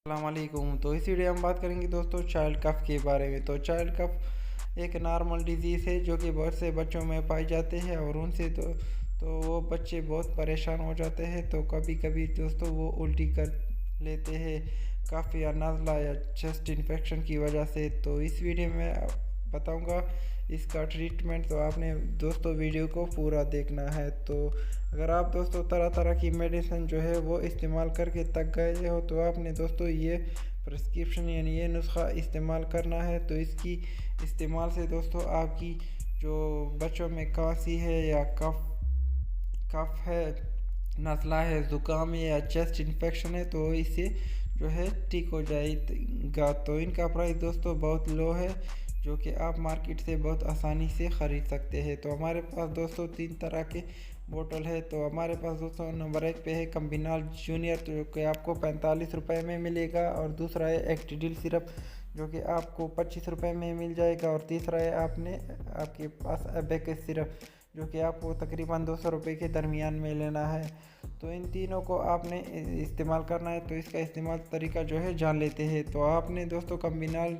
अस्सलामुअलैकुम। तो इस वीडियो में हम बात करेंगे दोस्तों चाइल्ड कफ के बारे में। तो चाइल्ड कफ एक नॉर्मल डिजीज़ है जो कि बहुत से बच्चों में पाई जाते हैं और उनसे तो वो बच्चे बहुत परेशान हो जाते हैं। तो कभी कभी दोस्तों वो उल्टी कर लेते हैं कफ या नज़ला या चेस्ट इन्फेक्शन की वजह से। तो इस वीडियो में बताऊंगा इसका ट्रीटमेंट। तो आपने दोस्तों वीडियो को पूरा देखना है। तो अगर आप दोस्तों तरह तरह की मेडिसिन जो है वो इस्तेमाल करके थक गए हो तो आपने दोस्तों ये प्रिस्क्रिप्शन यानी ये नुस्खा इस्तेमाल करना है। तो इसकी इस्तेमाल से दोस्तों आपकी जो बच्चों में खांसी है या कफ है, नज़ला है, ज़ुकाम है या चेस्ट इन्फेक्शन है तो इससे जो है ठीक हो जाएगा। तो इनका प्राइस दोस्तों बहुत लो है जो कि आप मार्केट से बहुत आसानी से ख़रीद सकते हैं। तो हमारे पास दोस्तों 3 तरह के बोतल है। तो हमारे पास दोस्तों नंबर 1 पे है कम्बिनाल जूनियर जो कि आपको 45 रुपये में मिलेगा, और दूसरा है एक्टिडिल सिरप जो कि आपको 25 रुपये में मिल जाएगा, और तीसरा है आपके पास अबेकस सिरप जो कि आपको तकरीबन 200 रुपये के दरमियान में लेना है। तो इन तीनों को आपने इस्तेमाल करना है। तो इसका इस्तेमाल तरीका जो है जान लेते हैं। तो आपने दोस्तों कम्बिनाल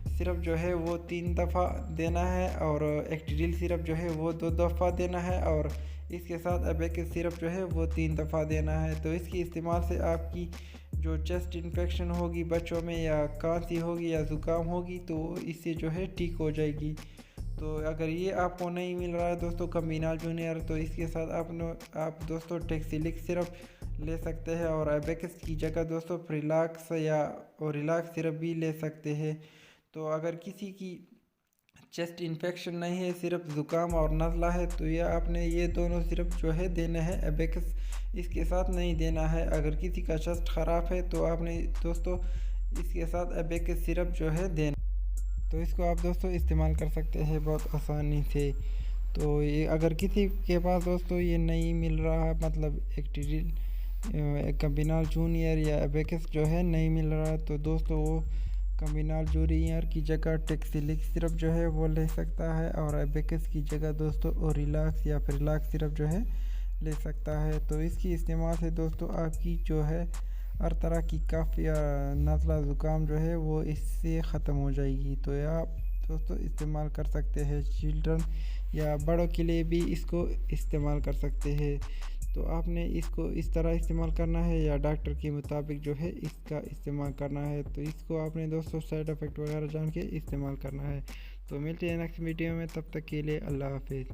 सिरप जो है वो 3 दफ़ा देना है, और एक्टिडिल सिरप जो है वो 2 दफ़ा देना है, और इसके साथ अबेकस सिरप जो है वो 3 दफ़ा देना है। तो इसकी इस्तेमाल से आपकी जो चेस्ट इन्फेक्शन होगी बच्चों में, या खांसी होगी या ज़ुकाम होगी, तो इससे जो है ठीक हो जाएगी। तो अगर ये आपको नहीं मिल रहा है दोस्तों कम्बिनाल जूनियर, तो इसके साथ आप दोस्तों टेक्सिलिक सिरप ले सकते हैं, और अबेकस की जगह दोस्तों फ्रिलाक्स या ओरिलाक्स सिरप भी ले सकते हैं। तो अगर किसी की चेस्ट इन्फेक्शन नहीं है, सिर्फ ज़ुकाम और नज़ला है, तो ये आपने ये दोनों सिरप जो है देने हैं, अबेकस इसके साथ नहीं देना है। अगर किसी का चेस्ट ख़राब है तो आपने दोस्तों इसके साथ अबेकस सिरप जो है देना। तो इसको आप दोस्तों इस्तेमाल कर सकते हैं बहुत आसानी से। तो ये अगर किसी के पास दोस्तों ये नहीं मिल रहा है, मतलब एक्टिडिल कम्बिनाल जूनियर या अबेकस जो है नहीं मिल रहा है, तो दोस्तों वो कम्बिनाल जूनियर की जगह टेक्सिलिक सिरप जो है वो ले सकता है, और अबेकस की जगह दोस्तों ओरिलाक्स या फ्रिलाक्स सिरप जो है ले सकता है। तो इसकी इस्तेमाल से दोस्तों आपकी जो है हर तरह की कफ या नज़ला ज़ुकाम जो है वो इससे ख़त्म हो जाएगी। तो ये आप दोस्तों इस्तेमाल कर सकते हैं, चिल्ड्रन या बड़ों के लिए भी इसको इस्तेमाल कर सकते हैं। तो आपने इसको इस तरह इस्तेमाल करना है या डॉक्टर के मुताबिक जो है इसका इस्तेमाल करना है। तो इसको आपने दोस्तों साइड इफ़ेक्ट वगैरह जान के इस्तेमाल करना है। तो मिलते हैं नेक्स्ट वीडियो में, तब तक के लिए अल्लाह हाफिज़।